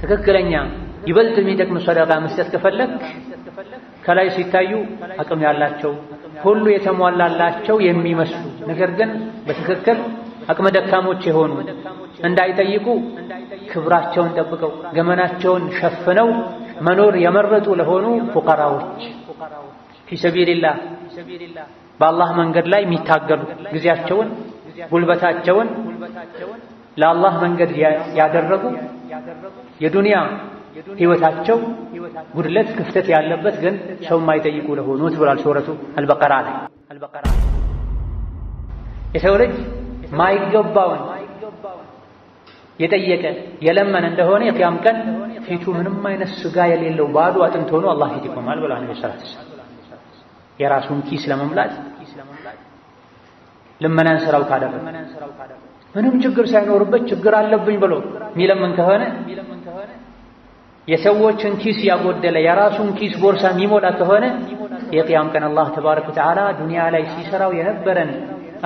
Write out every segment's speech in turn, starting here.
ትክክለኛ ይበልጥ የሚጠቅም ሰደቃ መስጠት ከፈለክ ከላይ ሲታዩ አቅም ያላቸው ሁሉ የተሟላላቸው የሚመስሉ ነገር ግን በትክክል አቅመ ደካሞች የሆኑ እንዳይጠይቁ ክብራቸውን ጠብቀው ገመናቸውን ሸፍነው መኖር የመረጡ ለሆኑ ፉቀራዎች ፊሰቢልላህ በአላህ መንገድ ላይ የሚታገሉ ጊዜያቸውን ጉልበታቸውን ለአላህ መንገድ ያደረጉ የዱንያ ህይወታቸው ጉድለት ክፍተት ያለበት ግን ሰው የማይጠይቁ ለሆኑት ብሏል ሱረቱ አልበቀራ ላይ። የሰው ልጅ ማይገባውን የጠየቀ የለመነ እንደሆነ የቂያም ቀን ፊቱ ምንም አይነት ስጋ የሌለው ባዶ አጥንት ሆኖ አላህ ፊት ይቆማል ብሏል ነብዩ ሰለላሁ ዐለይሂ ወሰለም። የራሱን ኪስ ለመምላት ልመናን ስራው ካደረገ ምንም ችግር ሳይኖርበት ችግር አለብኝ ብሎ የሚለምን ከሆነ የሰዎችን ኪስ ያጎደለ የራሱን ኪስ ቦርሳ የሚሞላ ከሆነ የቂያም ቀን አላህ ተባረከ ወተዓላ ዱንያ ላይ ሲሰራው የነበረን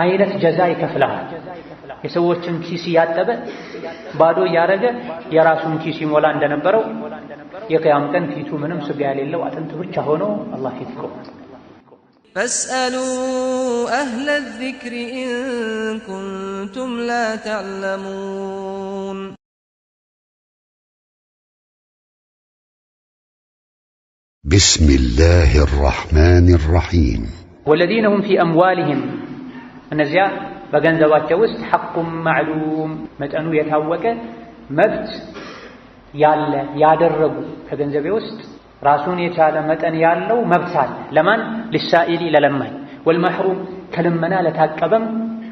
አይነት ጀዛ ይከፍላል። የሰዎችን ኪስ ያጠበ ባዶ ያረገ የራሱን ኪስ ይሞላ እንደነበረው የቂያም ቀን ፊቱ ምንም ስጋ የሌለው አጥንት ብቻ ሆኖ አላህ ፊት ይቆማል። فاسألوا أهل الذكر إن كنتم لا تعلمون بسم الله الرحمن الرحيم والذين هم في أموالهم النزيا بغنزواቸው ውስጥ حق معلوم መጠኑ የታወቀ መብት ያለ ያደረጉ ከገንዘቤ ውስጥ ራሱን የቻለ መጠን ያለው መብት አለ። ለማን? ለሳኢሊ ለለማኝ፣ ወልመሕሩም ከልመና ለታቀበም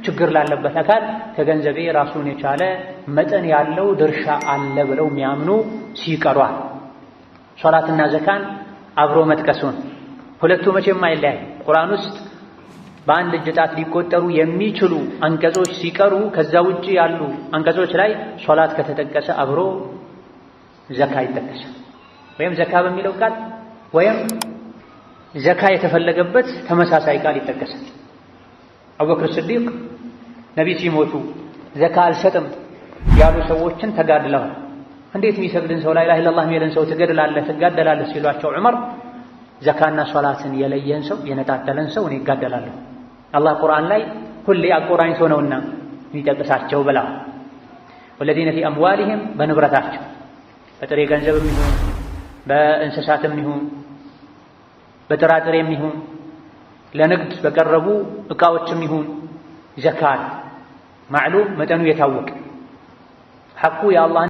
ችግር ላለበት አካል ከገንዘቤ ራሱን የቻለ መጠን ያለው ድርሻ አለ ብለው የሚያምኑ ሲቀሯል። ሶላትና ዘካን አብሮ መጥቀሱን ሁለቱ መቼም አይለያይ። ቁርአን ውስጥ በአንድ እጅ ጣት ሊቆጠሩ የሚችሉ አንቀጾች ሲቀሩ ከዛ ውጪ ያሉ አንቀጾች ላይ ሶላት ከተጠቀሰ አብሮ ዘካ ይጠቀሳል። ወይም ዘካ በሚለው ቃል ወይም ዘካ የተፈለገበት ተመሳሳይ ቃል ይጠቀሳል። አቡበክር ስዲቅ ነቢ ሲሞቱ ዘካ አልሰጥም ያሉ ሰዎችን ተጋድለዋል። እንዴት የሚሰግድን ሰው ላ ኢላሃ ኢለላህ የሚልን ሰው ትጋደላለህ ሲሏቸው ዑመር ዘካና ሶላትን የለየን ሰው የነጣጠለን ሰው እኔ እጋደላለሁ፣ አላህ ቁርአን ላይ ሁሌ አቆራኝቶ ነውና የሚጠቅሳቸው ብላ ወለዚነ ፊ አምዋሊሂም በንብረታቸው በጥሬ ገንዘብም ይሁን በእንስሳትም ይሁን በጥራጥሬም ይሁን ለንግድ በቀረቡ ዕቃዎችም ይሁን ዘካት ማዕሉም መጠኑ የታወቀ ሐቁ የአላህ